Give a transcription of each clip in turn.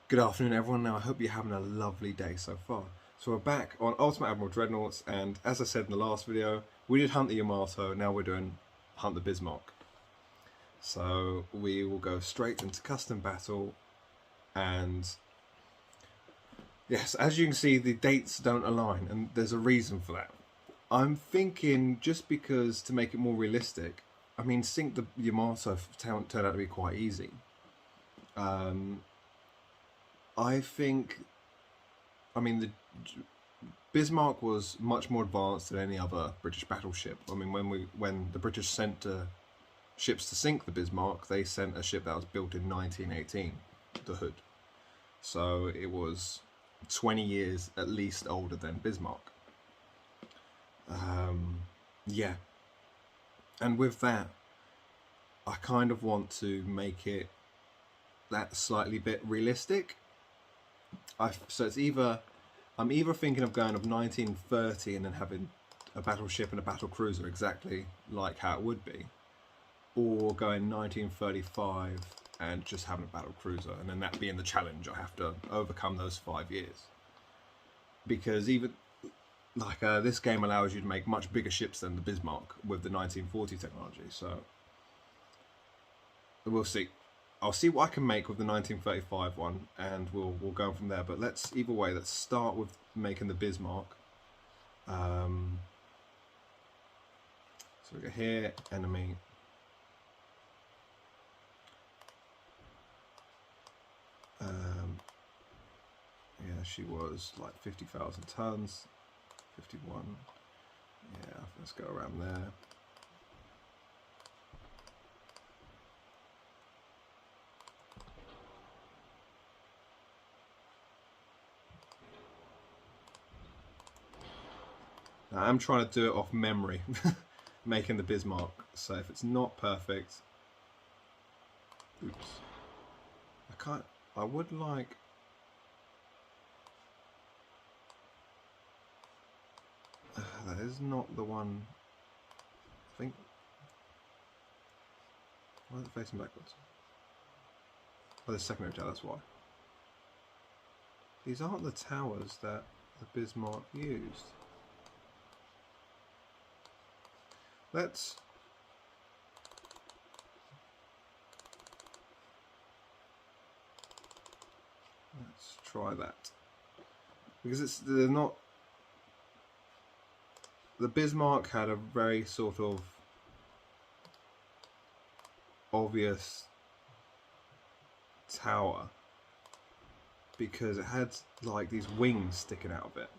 Good afternoon, everyone. Now, I hope you're having a lovely day so far. So we're back on Ultimate Admiral Dreadnoughts, and as I said in the last video, we did Hunt the Yamato, now we're doing Hunt the Bismarck. So we will go straight into custom battle, and yes, as you can see, the dates don't align, and there's a reason for that. I'm thinking, just because to make it more realistic, I mean, sink the Yamato turned out to be quite easy. I think, I mean, the Bismarck was much more advanced than any other British battleship. I mean, when the British sent ships to sink the Bismarck, they sent a ship that was built in 1918, the Hood. So it was 20 years at least older than Bismarck. Yeah. And with that, I kind of want to make it that slightly bit realistic. So it's either, I'm either thinking of going of 1930 and then having a battleship and a battle cruiser exactly like how it would be, or going 1935 and just having a battle cruiser, and then that being the challenge. I have to overcome those 5 years, because even like this game allows you to make much bigger ships than the Bismarck with the 1940 technology. So we'll see. I'll see what I can make with the 1935 one, and we'll go from there. But either way, let's start with making the Bismarck. So we go here, enemy. Yeah, she was like 50,000 tons, 51. Yeah, let's go around there. Now, I'm trying to do it off memory, making the Bismarck. So if it's not perfect, oops. I would like, that is not the one, I think. Why is it facing backwards? Oh, the secondary tower, that's why. These aren't the towers that the Bismarck used. Let's try that, because they're not. The Bismarck had a very sort of obvious tower because it had like these wings sticking out of it.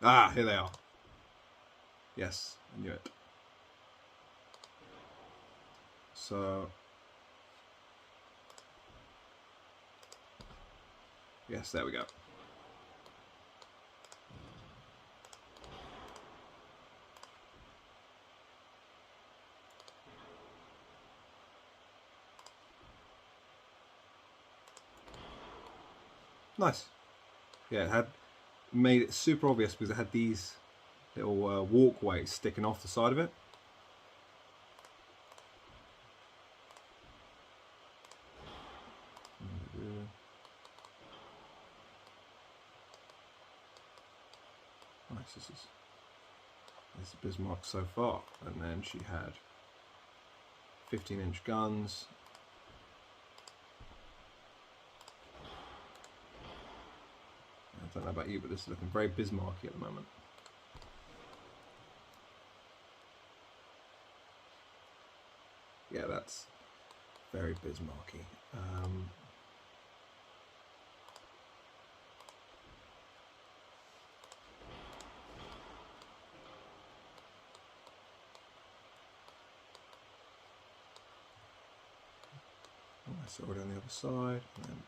Ah, here they are. Yes, I knew it. So, yes, there we go. Nice. Yeah, it had made it super obvious because it had these little walkways sticking off the side of it. Nice. This is Bismarck so far, and then she had 15-inch guns. I don't know about you, but this is looking very Bismarcky at the moment. Yeah, that's very Bismarcky. So we're on the other side, and then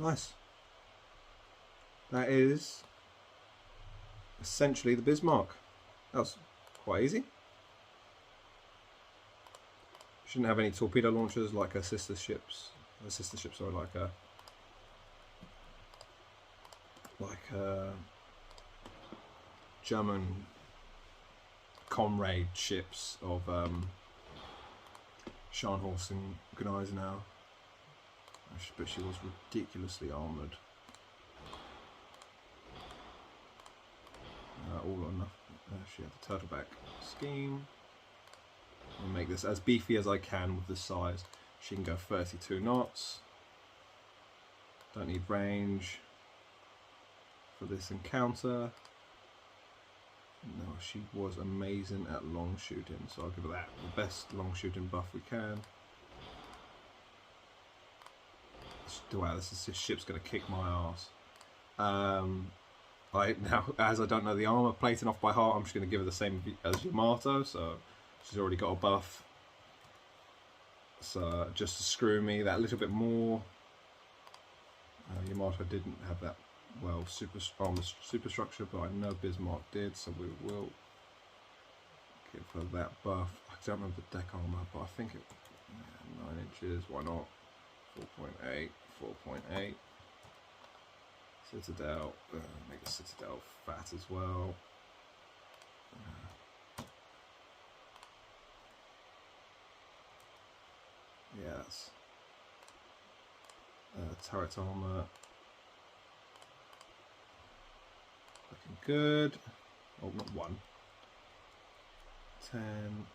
Nice. That is essentially the Bismarck. That was quite easy. Shouldn't have any torpedo launchers like her sister ships. Her sister ships are like German comrade ships of Scharnhorst and Gneisenau. But she was ridiculously armoured. All or nothing. She had the turtleback scheme. I'll make this as beefy as I can with the size. She can go 32 knots. Don't need range for this encounter. No, she was amazing at long shooting, so I'll give her that. The best long shooting buff we can. Wow, this ship's going to kick my ass. Now, as I don't know the armour plating off by heart, I'm just going to give her the same as Yamato, so she's already got a buff. So just to screw me that little bit more. Yamato didn't have that superstructure, but I know Bismarck did, so we will give her that buff. I don't remember the deck armour, but I think it 9 inches, why not? 4.8, 4.8. Citadel, make the Citadel fat as well. Yes. Turret armour. Looking good. Oh, not 1. 10.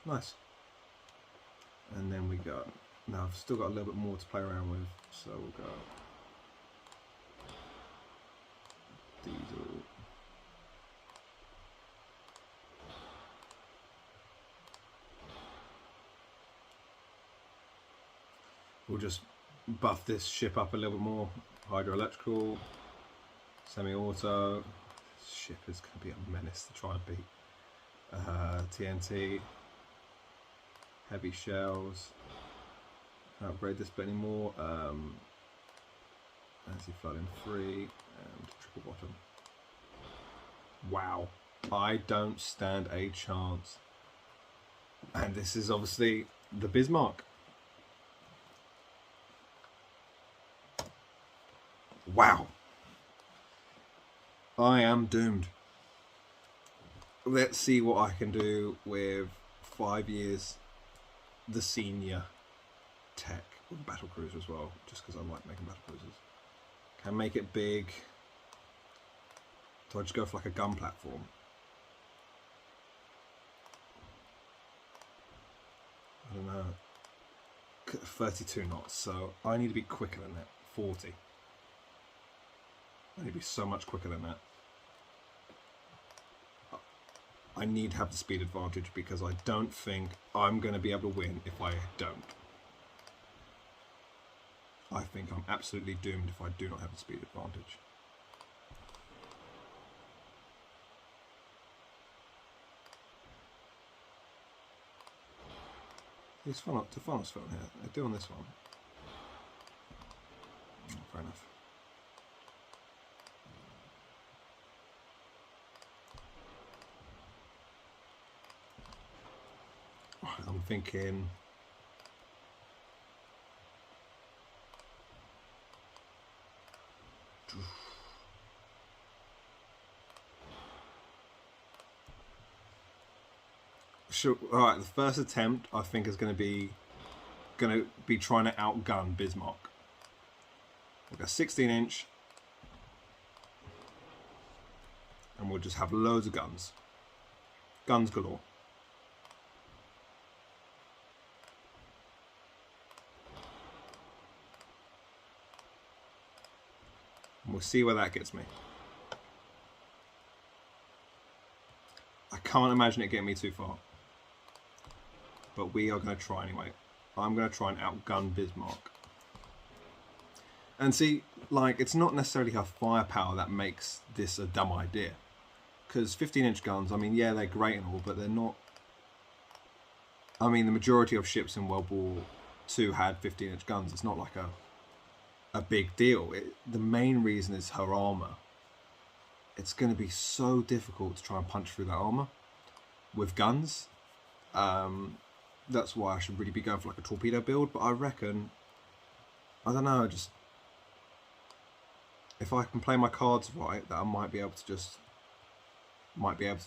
Nice. And then we go. Now I've still got a little bit more to play around with, so we'll go diesel. We'll just buff this ship up a little bit more. Hydroelectrical, semi-auto. This ship is going to be a menace to try and beat. TNT, heavy shells. Can't upgrade this bit anymore. Anti-flooding 3 and triple bottom. Wow, I don't stand a chance. And this is obviously the Bismarck. Wow. I am doomed. Let's see what I can do with 5 years the senior tech with battle cruiser as well, just because I like making battle cruisers. Can make it big. Do I just go for like a gun platform? I don't know. 32 knots, so I need to be quicker than that. 40. I need to be so much quicker than that. I need to have the speed advantage because I don't think I'm going to be able to win if I don't. I think I'm absolutely doomed if I do not have the speed advantage. It's fun to Fanos film here. They're doing this one. Fair enough. I'm thinking sure. All right, the first attempt I think is going to be trying to outgun Bismarck. We've got a 16-inch, and we'll just have loads of guns galore. We'll see where that gets me. I can't imagine it getting me too far. But we are going to try anyway. I'm going to try and outgun Bismarck. And see, like, it's not necessarily her firepower that makes this a dumb idea. Because 15-inch guns, I mean, yeah, they're great and all, but they're not... I mean, the majority of ships in World War two had 15-inch guns. It's not like a big deal. The main reason is her armor. It's going to be so difficult to try and punch through that armor with guns. That's why I should really be going for like a torpedo build. But I reckon, I don't know, just if I can play my cards right, that I might be able to do it. I might be able to.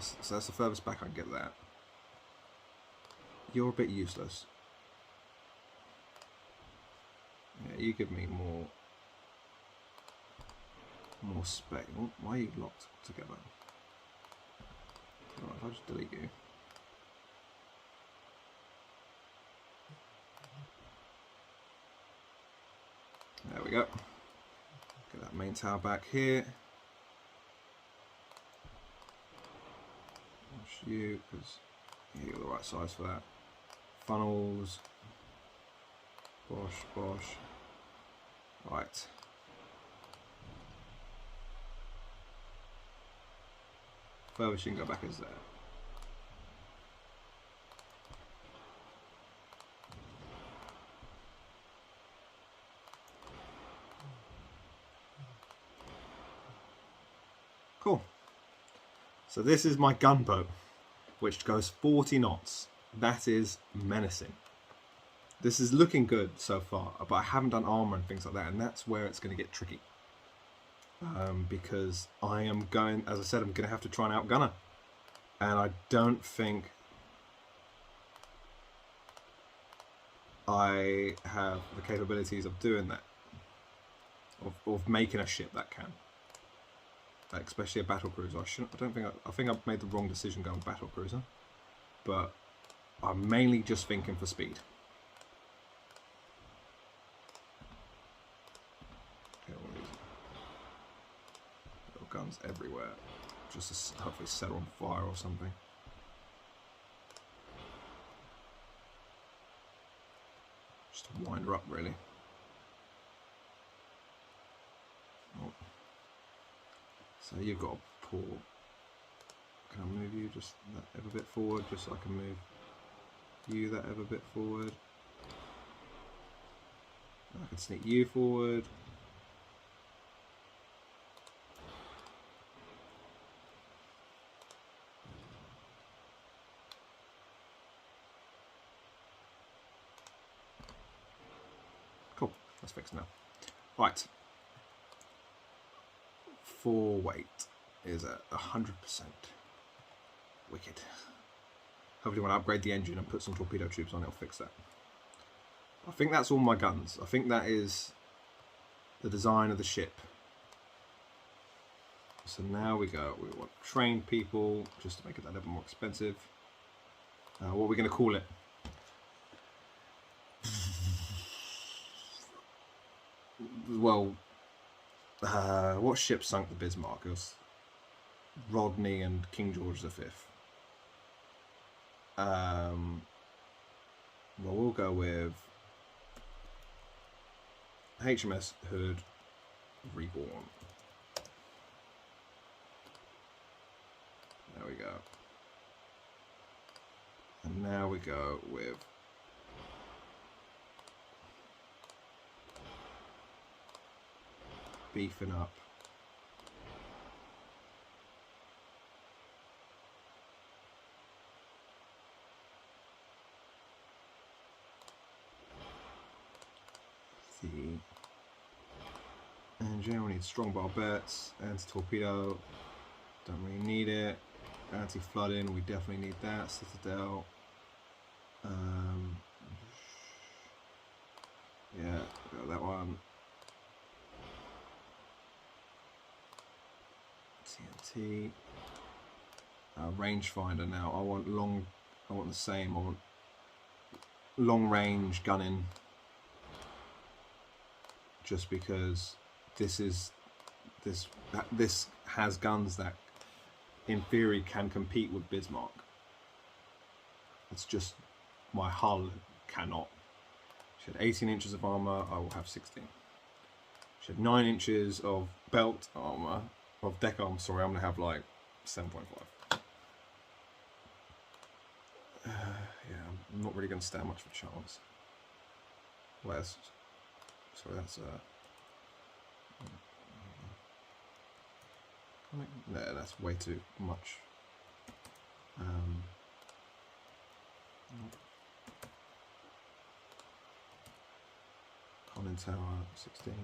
So that's the furthest back I can get that. You're a bit useless. Yeah, you give me more space. Why are you locked together? Right, if I just delete you. There we go. Get that main tower back here. Watch you, because you're the right size for that. Funnels. Bosh, bosh. Right. Furthest you can go back is there. Cool. So this is my gunboat, which goes 40 knots. That is menacing. This is looking good so far, but I haven't done armor and things like that, and that's where it's going to get tricky. Because I am going, as I said, I'm going to have to try and outgun her. And I don't think I have the capabilities of doing that. Of making a ship that can. Like, especially a battle cruiser. I think I've made the wrong decision going battle cruiser. But I'm mainly just thinking for speed. Guns everywhere, just to hopefully set on fire or something. Just to wind her up, really. Oh. So you've got to pull. Can I move you just that ever bit forward, just so I can move you that ever bit forward? I can sneak you forward. That's fixed now. Right. 4 weight is at 100%. Wicked. Hopefully when I upgrade the engine and put some torpedo tubes on, it'll fix that. I think that's all my guns. I think that is the design of the ship. So now we go. We want to train people just to make it that little more expensive. What are we going to call it? Well, what ship sunk the Bismarck? It was Rodney and King George V. Well, we'll go with HMS Hood Reborn. There we go. And now we go with beefing up the engine. We need strong barbettes, anti-torpedo, don't really need it, anti-flooding, we definitely need that, citadel, yeah, got that one. TNT. Rangefinder now. I want the same. I want long range gunning. Just because this has guns that, in theory, can compete with Bismarck. It's just my hull cannot. She had 18 inches of armor. I will have 16. She had 9 inches of belt armor. Of deck arm, sorry, I'm going to have like 7.5. Yeah, I'm not really going to stand much of a chance. Where's... Sorry, that's... no, that's way too much. Conning Tower, 16.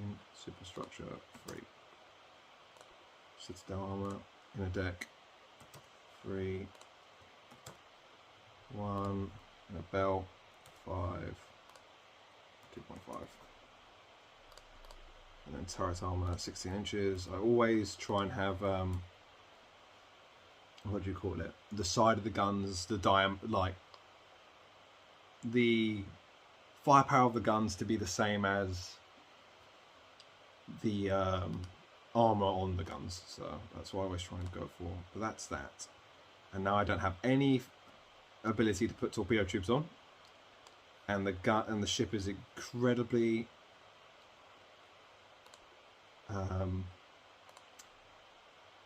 Superstructure, 3. Citadel armor, inner deck, 3. 1. And a bell, 5. 2.5. And then turret armor, 16 inches. I always try and have, what do you call it? The side of the guns, the like the firepower of the guns to be the same as the armor on the guns. So that's what I always try and go for. But that's that. And now I don't have any ability to put torpedo tubes on. And the gun and the ship is incredibly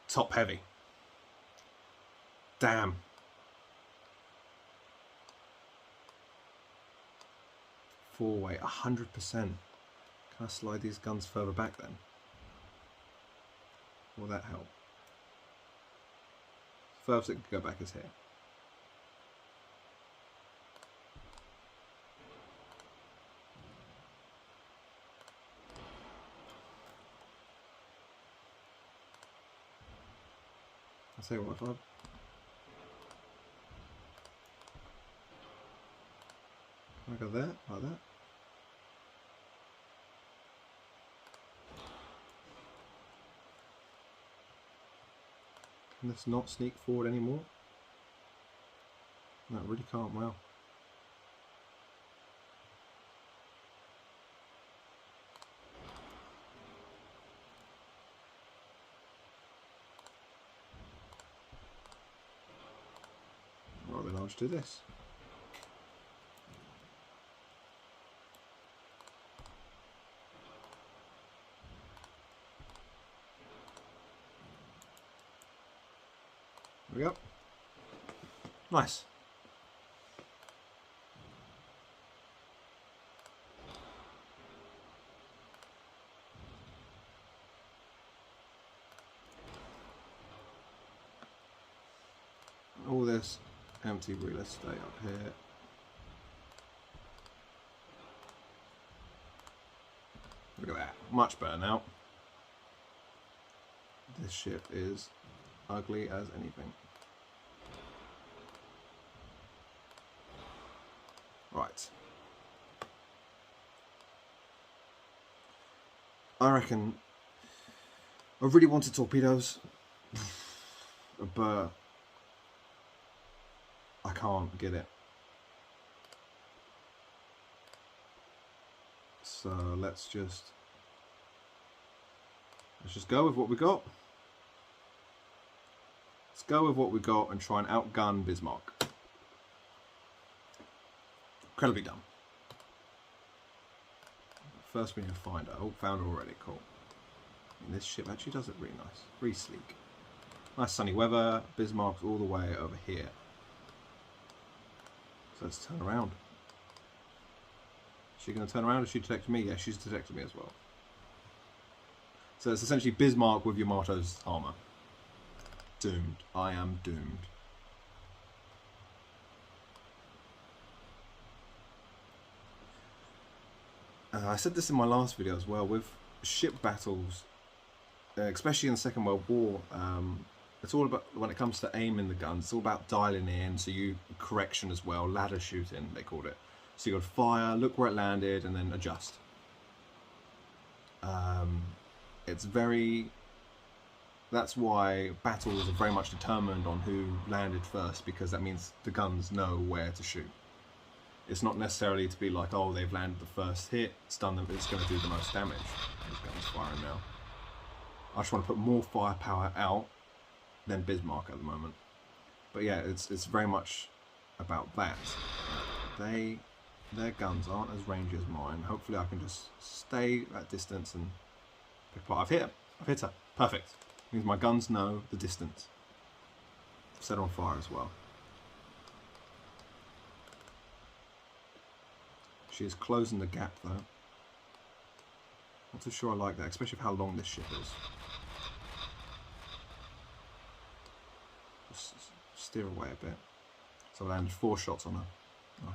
top heavy. Damn. Four-way, 100%. Can I slide these guns further back then? Will that help? Furthest it can go back is here. I'll tell you what, if I... Can I go there? Like that? Can this not sneak forward anymore? No, it really can't. Wow. Right, then I'll just do this. There we go. Nice. All this empty real estate up here. Look at that. Much better now. This ship is ugly as anything. Right. I reckon I really wanted torpedoes, but I can't get it. So let's just go with what we got. Let's go with what we got and try and outgun Bismarck. Incredibly dumb. First we need to find her. Oh, found her already. Cool. And this ship actually does it really nice. Really sleek. Nice sunny weather. Bismarck's all the way over here. So let's turn around. Is she going to turn around? Is she detecting me? Yeah, she's detecting me as well. So it's essentially Bismarck with Yamato's armor. Doomed. I am doomed. I said this in my last video as well, with ship battles, especially in the Second World War, it's all about, when it comes to aiming the guns, it's all about dialing in, so you, correction as well, ladder shooting, they called it. So you got to fire, look where it landed, and then adjust. It's very, that's why battles are very much determined on who landed first, because that means the guns know where to shoot. It's not necessarily to be like, oh, they've landed the first hit, it's done them, it's going to do the most damage. This gun's firing now. I just want to put more firepower out than Bismarck at the moment. But yeah, it's very much about that. Their guns aren't as rangy as mine. Hopefully I can just stay at distance and pick apart. I've hit her. I've hit her. Perfect. Means my guns know the distance. Set her on fire as well. is closing the gap though. Not too sure I like that, especially for how long this ship is. Just steer away a bit. So I landed 4 shots on her. Nice.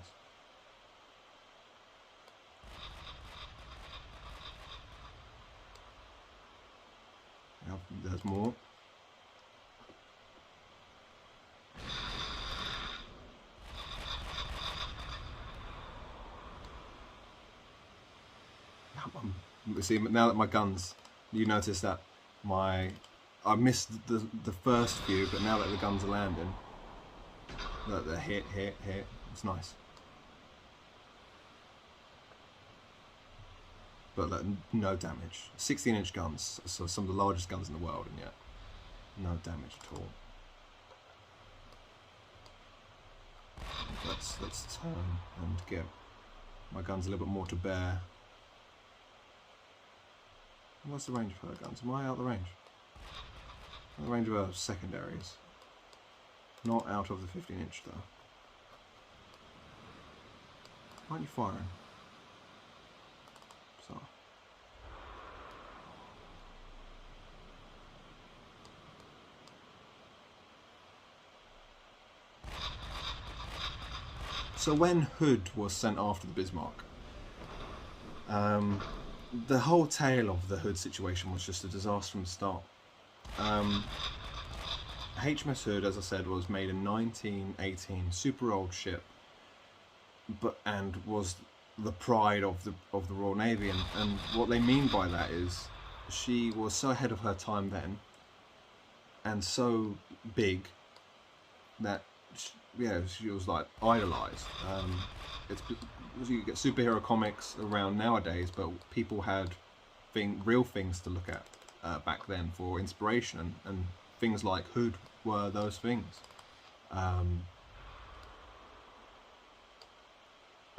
Yep, there's more. See, now that my guns, you notice that I missed the first few, but now that the guns are landing, that they're hit, it's nice. But no damage. 16-inch guns, so some of the largest guns in the world, and yet no damage at all. Let's turn and get my guns a little bit more to bear. What's the range of her guns? Am I out of the range? Out of the range of her secondaries. Not out of the 15-inch though. Why aren't you firing? So. So when Hood was sent after the Bismarck, the whole tale of the Hood situation was just a disaster from the start. HMS Hood, as I said, was made in 1918, super old ship, and was the pride of the Royal Navy. And what they mean by that is she was so ahead of her time then, and so big that she was like idolised. You get superhero comics around nowadays, but people had real things to look at back then for inspiration, and things like Hood were those things.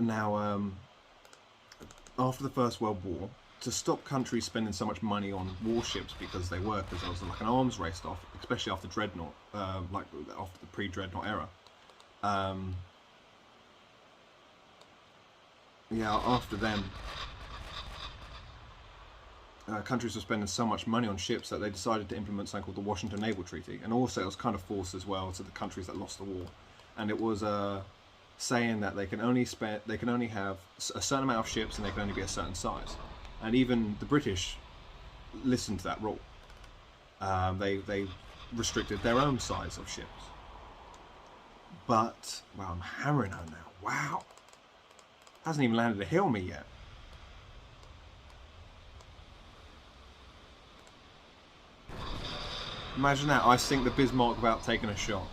Now, after the First World War, to stop countries spending so much money on warships, because there was like an arms race off, especially after Dreadnought, like after the pre-Dreadnought era. After them, countries were spending so much money on ships that they decided to implement something called the Washington Naval Treaty, and also it was kind of forced as well to the countries that lost the war. And it was saying that they can only have a certain amount of ships, and they can only be a certain size. And even the British listened to that rule. They restricted their own size of ships. But wow, I'm hammering her now. Wow. Hasn't even landed a hill on me yet. Imagine that, I sink the Bismarck without taking a shot.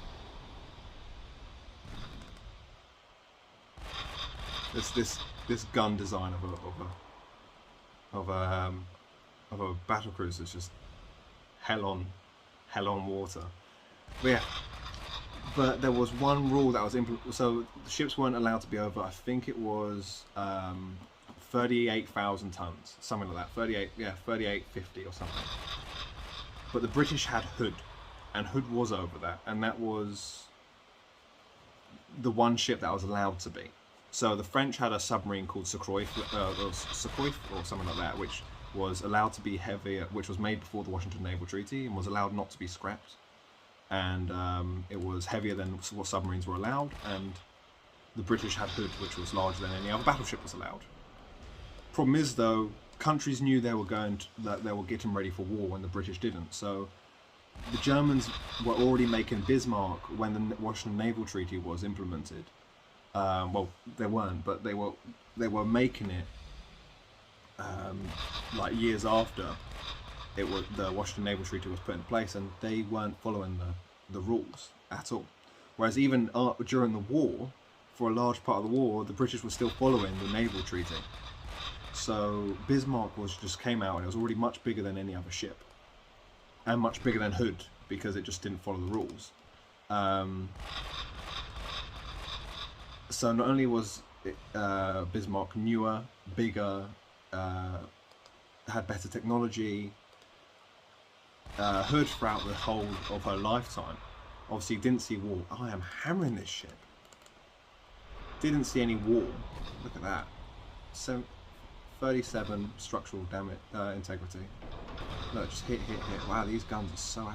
This gun design of a battle cruiser is just hell on water. But yeah. But there was one rule that was implemented, so the ships weren't allowed to be over, I think it was 38,000 tons, something like that, 3850 or something. But the British had Hood, and Hood was over that, and that was the one ship that was allowed to be. So the French had a submarine called Secoif or something like that, which was allowed to be heavier, which was made before the Washington Naval Treaty, and was allowed not to be scrapped. And it was heavier than what submarines were allowed, and the British had Hood, which was larger than any other battleship was allowed. Problem is though, countries knew they were getting ready for war when the British didn't. So the Germans were already making Bismarck when the Washington Naval Treaty was implemented. Well, they weren't, but they were making it like years after the Washington Naval Treaty was put in place, and they weren't following the rules at all. Whereas even during the war, for a large part of the war, the British were still following the Naval Treaty. So Bismarck just came out, and it was already much bigger than any other ship, and much bigger than Hood, because it just didn't follow the rules. So not only was Bismarck newer, bigger, had better technology, Hood throughout the whole of her lifetime obviously didn't see war. I am hammering this ship. Didn't see any war. Look at that. 37 structural damage, integrity. Look, just hit. Wow, these guns are so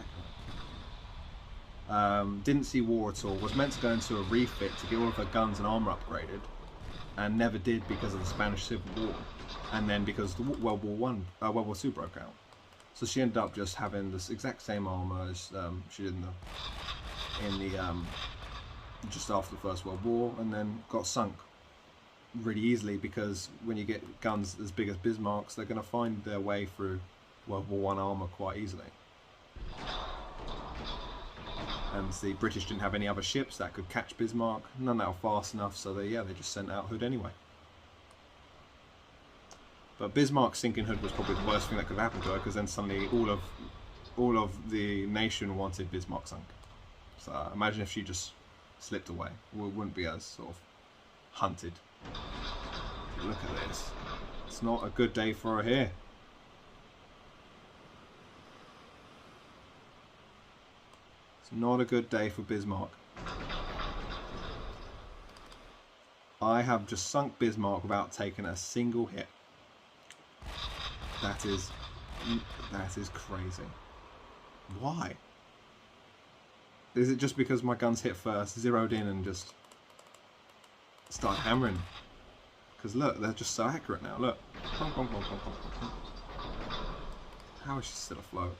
accurate. Didn't see war at all. Was meant to go into a refit to get all of her guns and armor upgraded, and never did because of the Spanish Civil War, and then because the World War II broke out. So she ended up just having this exact same armor as she did in the just after the First World War, and then got sunk really easily because when you get guns as big as Bismarck's, they're going to find their way through World War I armor quite easily. And the British didn't have any other ships that could catch Bismarck, none that were fast enough, so they just sent out Hood anyway. But Bismarck sinking Hood was probably the worst thing that could happen to her, because then suddenly all of the nation wanted Bismarck sunk. So imagine if she just slipped away. We wouldn't be as sort of hunted. Look at this. It's not a good day for her here. It's not a good day for Bismarck. I have just sunk Bismarck without taking a single hit. That is crazy. Why? Is it just because my guns hit first, zeroed in, and just start hammering? Because look, they're just so accurate now. Look. How is she still afloat?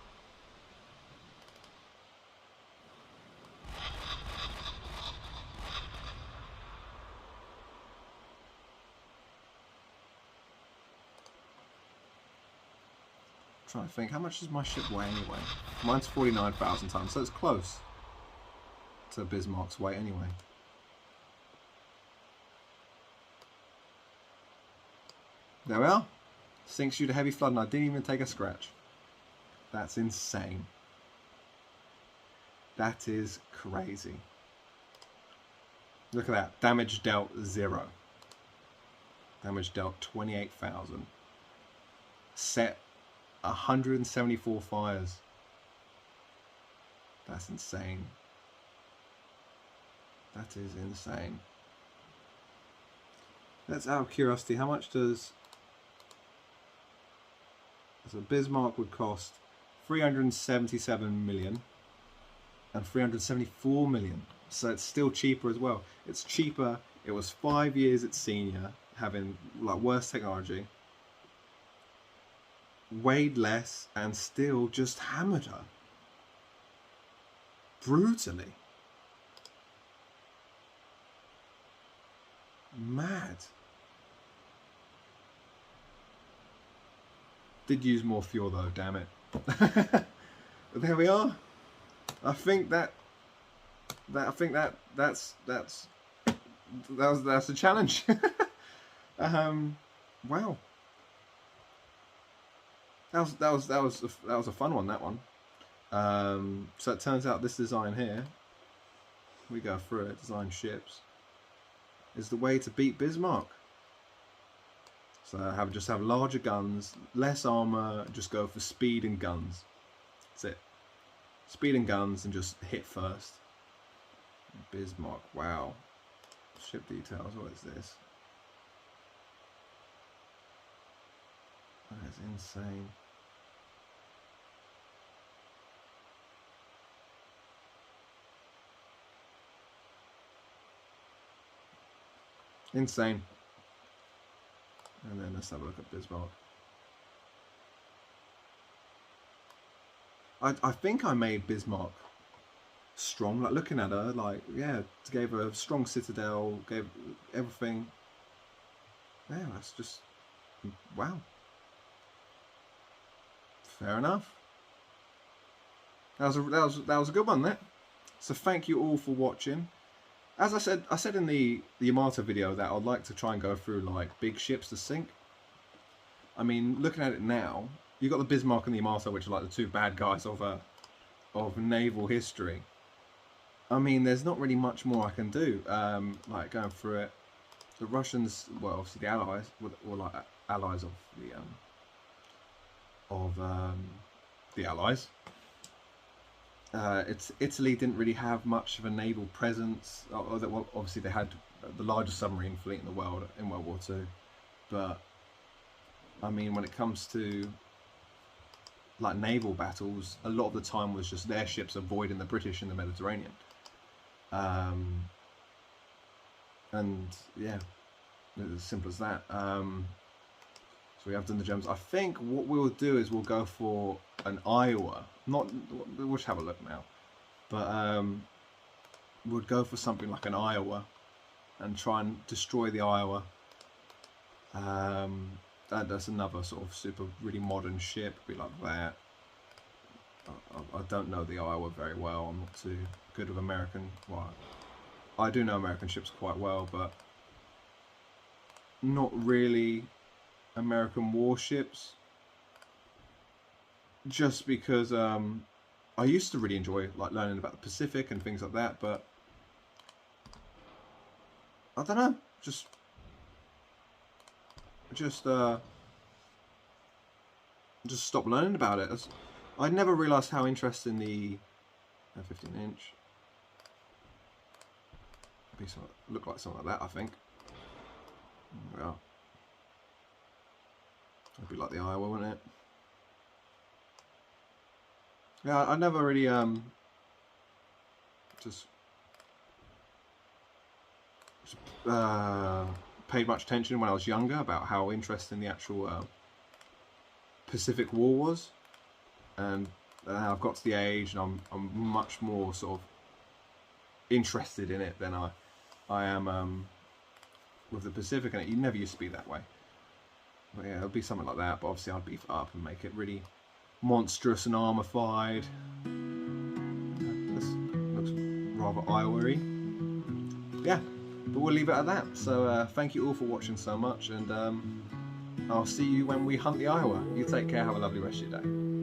Trying to think, how much does my ship weigh anyway? Mine's 49,000 tons, so it's close to Bismarck's weight anyway. There we are. Sinks due to heavy flood, and I didn't even take a scratch. That's insane. That is crazy. Look at that. Damage dealt 0. Damage dealt 28,000. Set 174 fires. That's insane. That is insane. That's out of curiosity. How much does... So Bismarck would cost 377 million and 374 million. So it's still cheaper as well. It's cheaper. It was 5 years its senior, having like worse technology. Weighed less and still just hammered her brutally. Mad. Did use more fuel though, damn it. But there we are. I think that's a challenge. Wow. That was a fun one, that one. So it turns out this design here, we go through it, design ships, is the way to beat Bismarck. So just have larger guns, less armor, just go for speed and guns. That's it. Speed and guns and just hit first. Bismarck, wow. Ship details, what is this? That is insane. Insane. And then let's have a look at Bismarck. I think I made Bismarck strong. Like looking at her, like yeah, gave her a strong citadel, gave everything. Yeah, that's just wow. Fair enough. That was a good one, that. So thank you all for watching. As I said in the Yamato video that I'd like to try and go through like big ships to sink. I mean, looking at it now, you got the Bismarck and the Yamato, which are like the two bad guys of naval history. I mean, there's not really much more I can do. Like going through it, the Russians, well, obviously the Allies, were like allies of the Allies. Italy didn't really have much of a naval presence. Well, obviously they had the largest submarine fleet in the world in World War II. but I mean, when it comes to like naval battles, a lot of the time was just their ships avoiding the British in the Mediterranean. And yeah, it's as simple as that. So we have done the gems. I think what we'll do is we'll go for an Iowa. We'll just have a look now. But we'll go for something like an Iowa and try and destroy the Iowa. That's another sort of really modern ship, be like that. I don't know the Iowa very well. I'm not too good with American. Well, I do know American ships quite well, but not really American warships. Just because I used to really enjoy like learning about the Pacific and things like that, but I don't know. Just stop learning about it. I never realised how interesting the 15-inch look like something like that. I think. Well, it'd be like the Iowa, wouldn't it? Yeah, I never really paid much attention when I was younger about how interesting the actual Pacific War was, and I've got to the age and I'm much more sort of interested in it than I am with the Pacific, and it never used to be that way. But yeah, it'll be something like that, but obviously I'd beef it up and make it really monstrous and armorified. This looks rather Iowa-y. Yeah, but we'll leave it at that. So thank you all for watching so much, and I'll see you when we hunt the Iowa. You take care, have a lovely rest of your day.